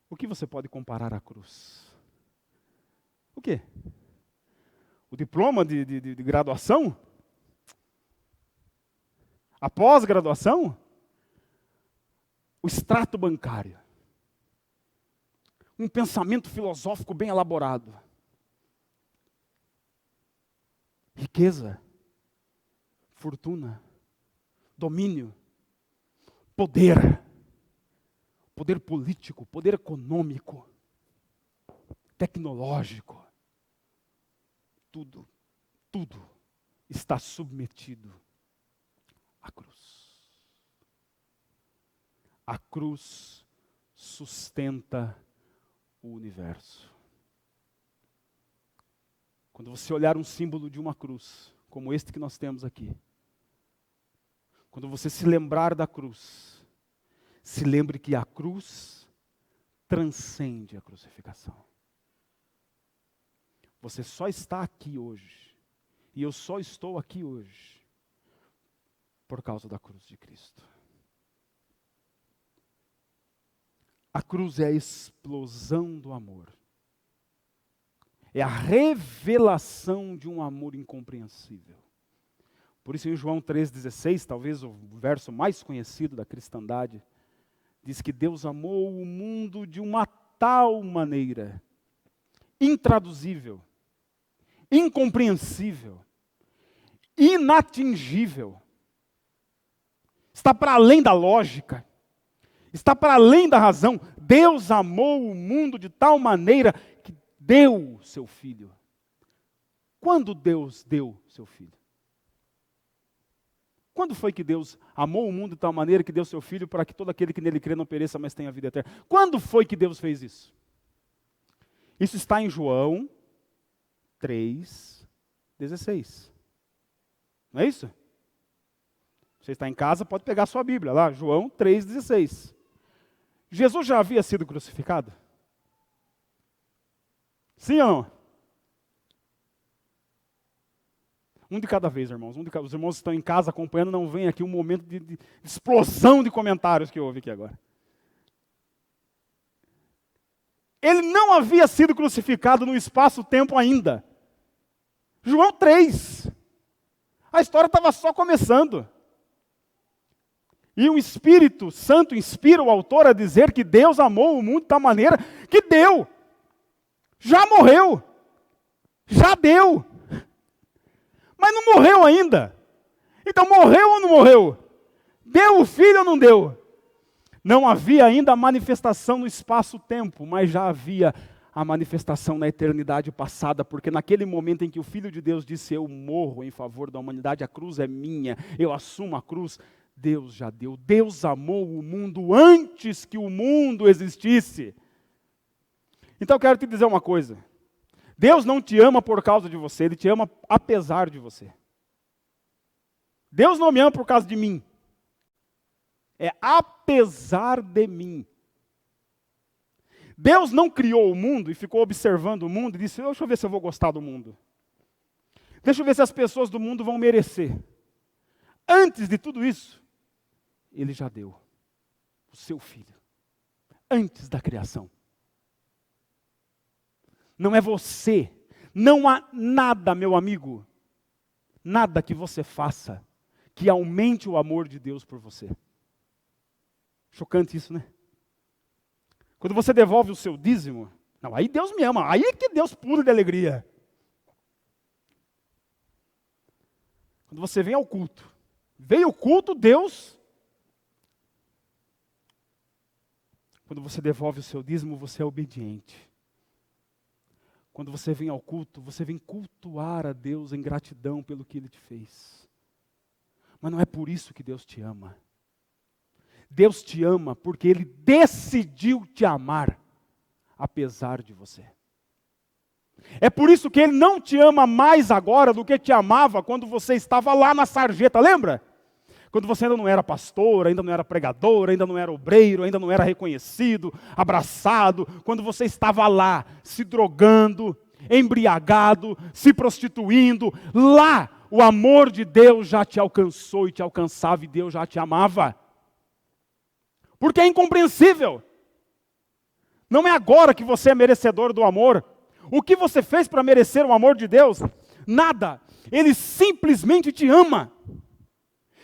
O que você pode comparar à cruz? O quê? O diploma de graduação? A pós-graduação? O extrato bancário? Um pensamento filosófico bem elaborado? Riqueza? Fortuna? Domínio? Poder? Poder político, poder econômico, tecnológico, tudo está submetido à cruz. A cruz sustenta o universo. Quando você olhar um símbolo de uma cruz, como este que nós temos aqui, quando você se lembrar da cruz, se lembre que a cruz transcende a crucificação. Você só está aqui hoje, e eu só estou aqui hoje, por causa da cruz de Cristo. A cruz é a explosão do amor. É a revelação de um amor incompreensível. Por isso em João 3,16, talvez o verso mais conhecido da cristandade, diz que Deus amou o mundo de uma tal maneira, intraduzível, incompreensível, inatingível, está para além da lógica, está para além da razão. Deus amou o mundo de tal maneira que deu seu Filho. Quando Deus deu seu Filho? Quando foi que Deus amou o mundo de tal maneira que deu seu Filho para que todo aquele que nele crê não pereça, mas tenha vida eterna? Quando foi que Deus fez isso? Isso está em João 3,16. Não é isso? Você está em casa, pode pegar a sua Bíblia lá, João 3,16. Jesus já havia sido crucificado? Sim ou não? Um de cada vez, irmãos. Os irmãos que estão em casa acompanhando, não vem aqui um momento de explosão de comentários que houve aqui agora. Ele não havia sido crucificado no espaço-tempo ainda. João 3. A história estava só começando. E o Espírito Santo inspira o autor a dizer que Deus amou o mundo de tal maneira que deu. Já morreu. Já deu. Mas não morreu ainda. Então morreu ou não morreu? Deu o Filho ou não deu? Não havia ainda a manifestação no espaço-tempo, mas já havia a manifestação na eternidade passada, porque naquele momento em que o Filho de Deus disse: eu morro em favor da humanidade, a cruz é minha, eu assumo a cruz, Deus já deu. Deus amou o mundo antes que o mundo existisse. Então eu quero te dizer uma coisa. Deus não te ama por causa de você, Ele te ama apesar de você. Deus não me ama por causa de mim. É apesar de mim. Deus não criou o mundo e ficou observando o mundo e disse: deixa eu ver se eu vou gostar do mundo. Deixa eu ver se as pessoas do mundo vão merecer. Antes de tudo isso, Ele já deu o seu Filho. Antes da criação. Não é você. Não há nada, meu amigo, nada que você faça que aumente o amor de Deus por você. Chocante isso, né? Quando você devolve o seu dízimo, não, aí Deus me ama, aí é que Deus pula de alegria. Quando você vem ao culto, veio o culto, Deus. Quando você devolve o seu dízimo, você é obediente. Quando você vem ao culto, você vem cultuar a Deus em gratidão pelo que Ele te fez. Mas não é por isso que Deus te ama. Deus te ama porque Ele decidiu te amar, apesar de você. É por isso que Ele não te ama mais agora do que te amava quando você estava lá na sarjeta, lembra? Quando você ainda não era pastor, ainda não era pregador, ainda não era obreiro, ainda não era reconhecido, abraçado, quando você estava lá, se drogando, embriagado, se prostituindo, lá o amor de Deus já te alcançou e te alcançava e Deus já te amava. Porque é incompreensível. Não é agora que você é merecedor do amor. O que você fez para merecer o amor de Deus? Nada. Ele simplesmente te ama.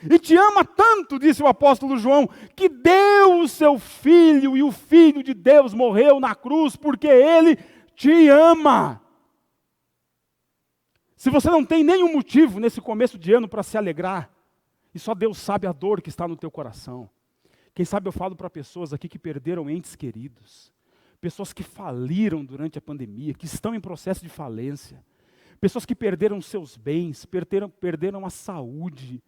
E te ama tanto, disse o apóstolo João, que deu o seu Filho, e o Filho de Deus morreu na cruz, porque Ele te ama. Se você não tem nenhum motivo nesse começo de ano para se alegrar, e só Deus sabe a dor que está no teu coração. Quem sabe eu falo para pessoas aqui que perderam entes queridos, pessoas que faliram durante a pandemia, que estão em processo de falência, pessoas que perderam seus bens, perderam a saúde,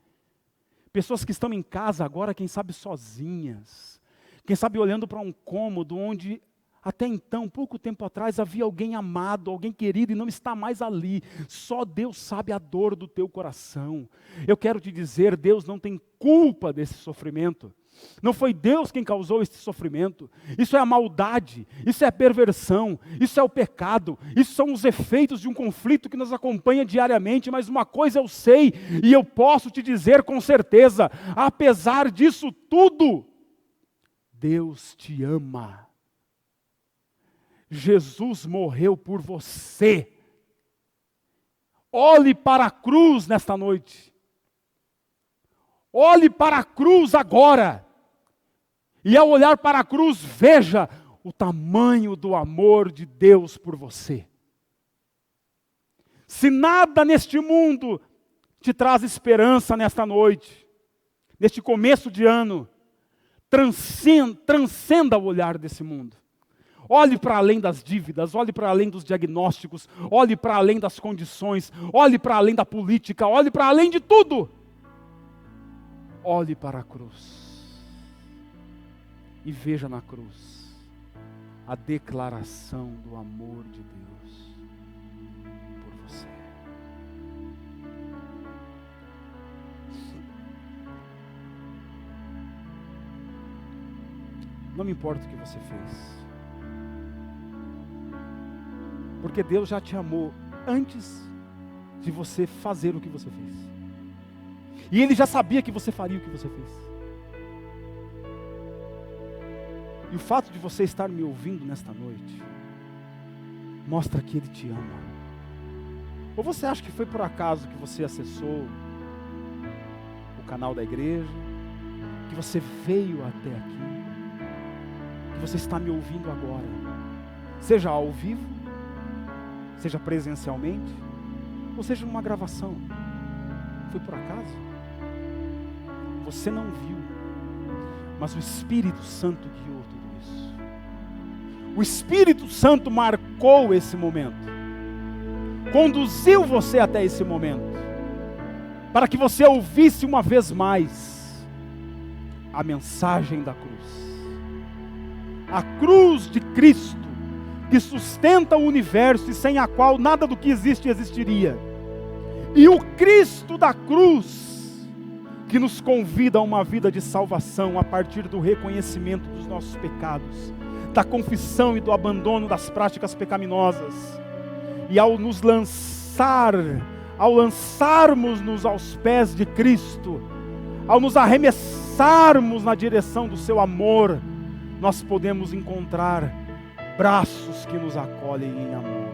pessoas que estão em casa agora, quem sabe sozinhas, quem sabe olhando para um cômodo onde até então, pouco tempo atrás, havia alguém amado, alguém querido e não está mais ali. Só Deus sabe a dor do teu coração. Eu quero te dizer, Deus não tem culpa desse sofrimento. Não foi Deus quem causou esse sofrimento. Isso é a maldade, isso é a perversão, isso é o pecado, isso são os efeitos de um conflito que nos acompanha diariamente, mas uma coisa eu sei, e eu posso te dizer com certeza, apesar disso tudo, Deus te ama. Jesus morreu por você. Olhe para a cruz nesta noite. Olhe para a cruz agora. E ao olhar para a cruz, veja o tamanho do amor de Deus por você. Se nada neste mundo te traz esperança nesta noite, neste começo de ano, transcenda o olhar desse mundo. Olhe para além das dívidas, olhe para além dos diagnósticos, olhe para além das condições, olhe para além da política, olhe para além de tudo. Olhe para a cruz e veja na cruz a declaração do amor de Deus por você. Não me importa o que você fez, porque Deus já te amou antes de você fazer o que você fez. E Ele já sabia que você faria o que você fez. E o fato de você estar me ouvindo nesta noite mostra que Ele te ama. Ou você acha que foi por acaso que você acessou o canal da igreja, que você veio até aqui, que você está me ouvindo agora, seja ao vivo, seja presencialmente, ou seja numa gravação? Foi por acaso? Você não viu, mas o Espírito Santo guiou tudo isso. O Espírito Santo marcou esse momento, conduziu você até esse momento, para que você ouvisse uma vez mais a mensagem da cruz. A cruz de Cristo, que sustenta o universo e sem a qual nada do que existe existiria. E o Cristo da cruz, que nos convida a uma vida de salvação a partir do reconhecimento dos nossos pecados, da confissão e do abandono das práticas pecaminosas. E ao lançarmos-nos aos pés de Cristo, ao nos arremessarmos na direção do seu amor, nós podemos encontrar braços que nos acolhem em amor.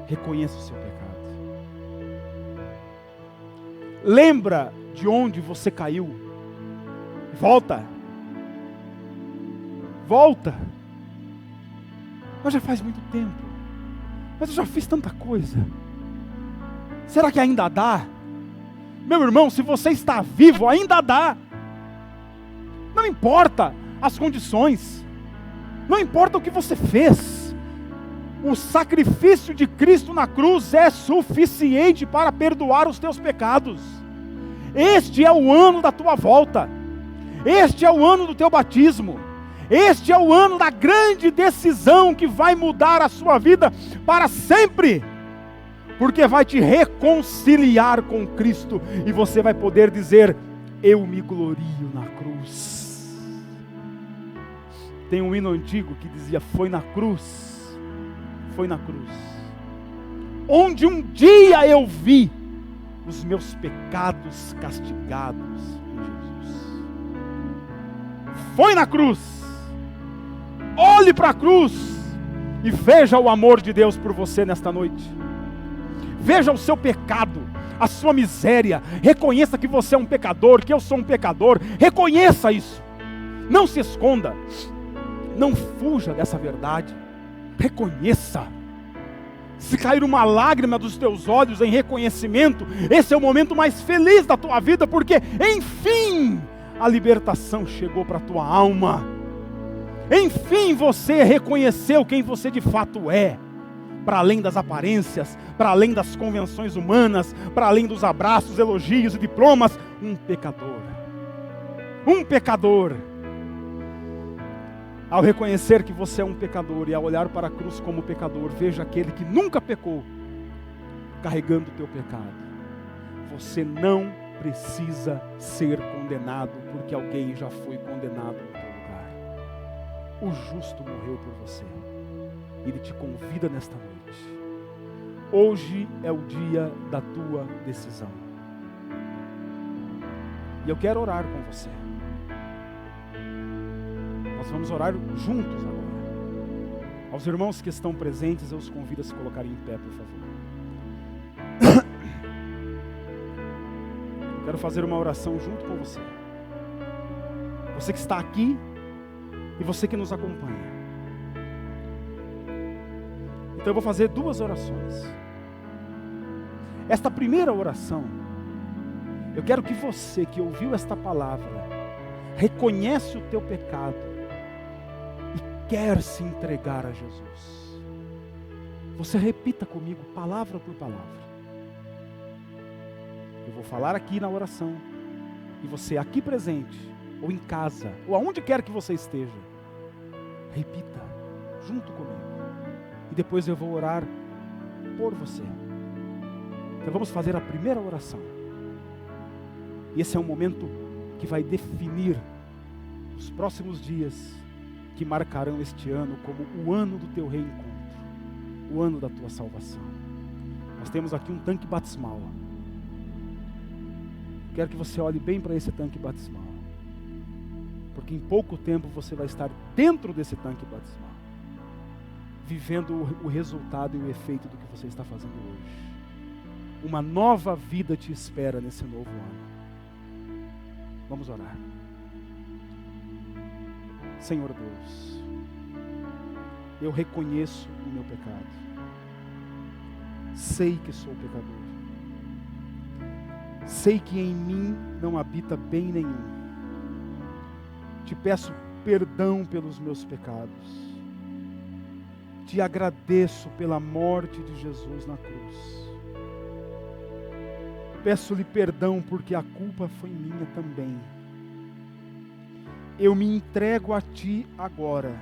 Reconheça o seu pecado. Lembra de onde você caiu. Volta. Volta. Mas já faz muito tempo. Mas eu já fiz tanta coisa. Será que ainda dá? Meu irmão, se você está vivo, ainda dá. Não importa as condições. Não importa o que você fez, o sacrifício de Cristo na cruz é suficiente para perdoar os teus pecados. Este é o ano da tua volta, este é o ano do teu batismo, este é o ano da grande decisão que vai mudar a sua vida para sempre, porque vai te reconciliar com Cristo, e você vai poder dizer: eu me glorio na cruz. Tem um hino antigo que dizia: foi na cruz, onde um dia eu vi os meus pecados castigados em Jesus. Foi na cruz. Olhe para a cruz e veja o amor de Deus por você nesta noite. Veja o seu pecado, a sua miséria. Reconheça que você é um pecador, que eu sou um pecador. Reconheça isso. Não se esconda. Não fuja dessa verdade. Reconheça. Se cair uma lágrima dos teus olhos em reconhecimento, esse é o momento mais feliz da tua vida, porque enfim a libertação chegou para a tua alma. Enfim você reconheceu quem você de fato é, para além das aparências, para além das convenções humanas, para além dos abraços, elogios e diplomas. Um pecador. Ao reconhecer que você é um pecador e ao olhar para a cruz como pecador, veja aquele que nunca pecou, carregando o teu pecado. Você não precisa ser condenado, porque alguém já foi condenado no teu lugar. O justo morreu por você. Ele te convida nesta noite. Hoje é o dia da tua decisão. E eu quero orar com você. Nós vamos orar juntos agora. Aos irmãos que estão presentes, eu os convido a se colocarem em pé, por favor. Eu quero fazer uma oração junto com você. Você que está aqui e você que nos acompanha. Então eu vou fazer duas orações. Esta primeira oração, eu quero que você que ouviu esta palavra, reconhece o teu pecado e quer se entregar a Jesus. Você repita comigo, palavra por palavra. Eu vou falar aqui na oração, e você aqui presente, ou em casa, ou aonde quer que você esteja, repita junto comigo. E depois eu vou orar por você. Então vamos fazer a primeira oração. E esse é um momento que vai definir os próximos dias que marcarão este ano como o ano do teu reencontro, o ano da tua salvação. Nós temos aqui um tanque batismal. Quero que você olhe bem para esse tanque batismal, porque em pouco tempo você vai estar dentro desse tanque batismal, vivendo o resultado e o efeito do que você está fazendo hoje. Uma nova vida te espera nesse novo ano. Vamos orar. Senhor Deus, eu reconheço o meu pecado. Sei que sou pecador. Sei que em mim não habita bem nenhum. Te peço perdão pelos meus pecados. Te agradeço pela morte de Jesus na cruz. Peço-lhe perdão porque a culpa foi minha também. Eu me entrego a Ti agora.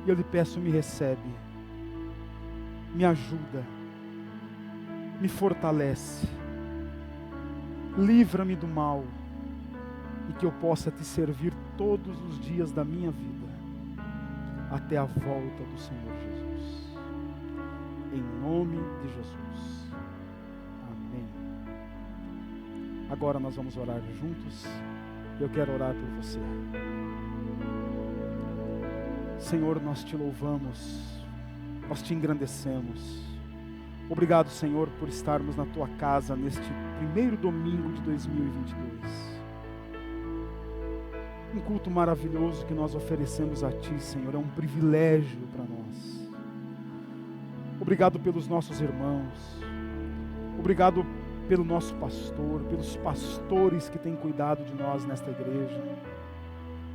E eu lhe peço, me recebe. Me ajuda. Me fortalece. Livra-me do mal. E que eu possa Te servir todos os dias da minha vida, até a volta do Senhor Jesus. Em nome de Jesus. Amém. Agora nós vamos orar juntos. Eu quero orar por você. Senhor, nós Te louvamos, nós Te engrandecemos. Obrigado, Senhor, por estarmos na Tua casa neste primeiro domingo de 2022. Um culto maravilhoso que nós oferecemos a Ti, Senhor, é um privilégio para nós. Obrigado pelos nossos irmãos. Obrigado pelo nosso pastor, pelos pastores que têm cuidado de nós nesta igreja.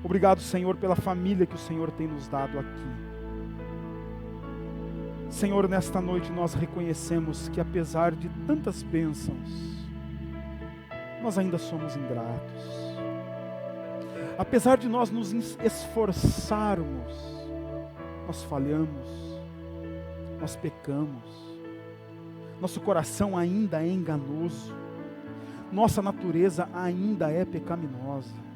Obrigado, Senhor, pela família que o Senhor tem nos dado aqui. Senhor, nesta noite nós reconhecemos que apesar de tantas bênçãos, nós ainda somos ingratos. Apesar de nós nos esforçarmos, nós falhamos, nós pecamos, nosso coração ainda é enganoso, nossa natureza ainda é pecaminosa.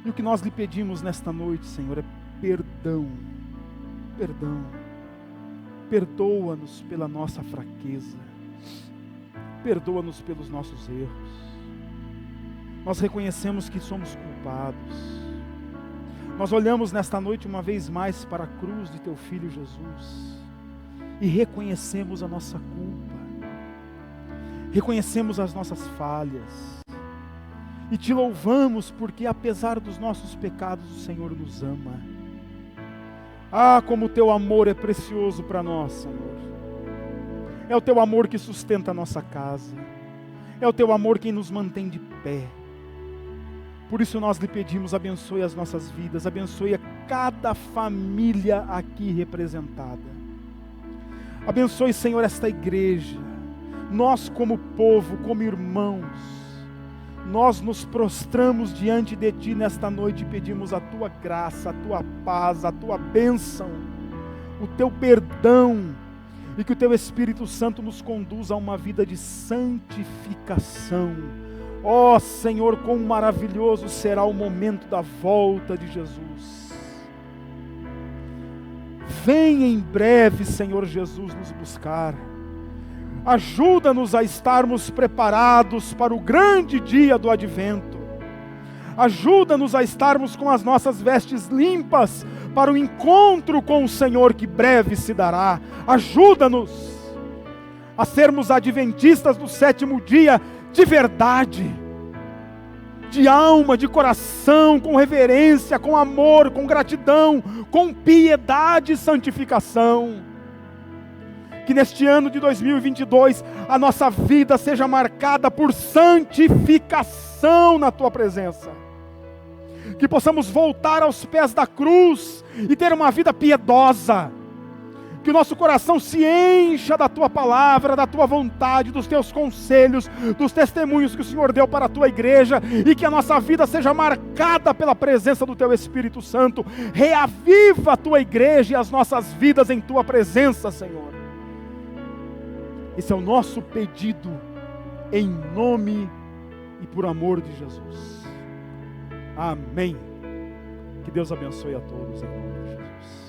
E o que nós lhe pedimos nesta noite, Senhor, é perdão, perdão. Perdoa-nos pela nossa fraqueza, perdoa-nos pelos nossos erros. Nós reconhecemos que somos culpados. Nós olhamos nesta noite uma vez mais para a cruz de Teu Filho Jesus e reconhecemos a nossa culpa, reconhecemos as nossas falhas e Te louvamos porque apesar dos nossos pecados o Senhor nos ama. Ah, como o Teu amor é precioso para nós, Senhor. É o Teu amor que sustenta a nossa casa, é o Teu amor quem nos mantém de pé. Por isso nós lhe pedimos, abençoe as nossas vidas, abençoe a cada família aqui representada. Abençoe, Senhor, esta igreja. Nós como povo, como irmãos, nós nos prostramos diante de Ti nesta noite e pedimos a Tua graça, a Tua paz, a Tua bênção, o Teu perdão, e que o Teu Espírito Santo nos conduza a uma vida de santificação. Ó Senhor, quão maravilhoso será o momento da volta de Jesus. Vem em breve, Senhor Jesus, nos buscar. Ajuda-nos a estarmos preparados para o grande dia do advento. Ajuda-nos a estarmos com as nossas vestes limpas para o encontro com o Senhor que breve se dará. Ajuda-nos a sermos adventistas do sétimo dia de verdade, de alma, de coração, com reverência, com amor, com gratidão, com piedade e santificação. Que neste ano de 2022 a nossa vida seja marcada por santificação na Tua presença. Que possamos voltar aos pés da cruz e ter uma vida piedosa. Que o nosso coração se encha da Tua palavra, da Tua vontade, dos Teus conselhos, dos testemunhos que o Senhor deu para a Tua igreja, e que a nossa vida seja marcada pela presença do Teu Espírito Santo. Reaviva a Tua igreja e as nossas vidas em Tua presença, Senhor. Esse é o nosso pedido, em nome e por amor de Jesus. Amém. Que Deus abençoe a todos em nome de Jesus.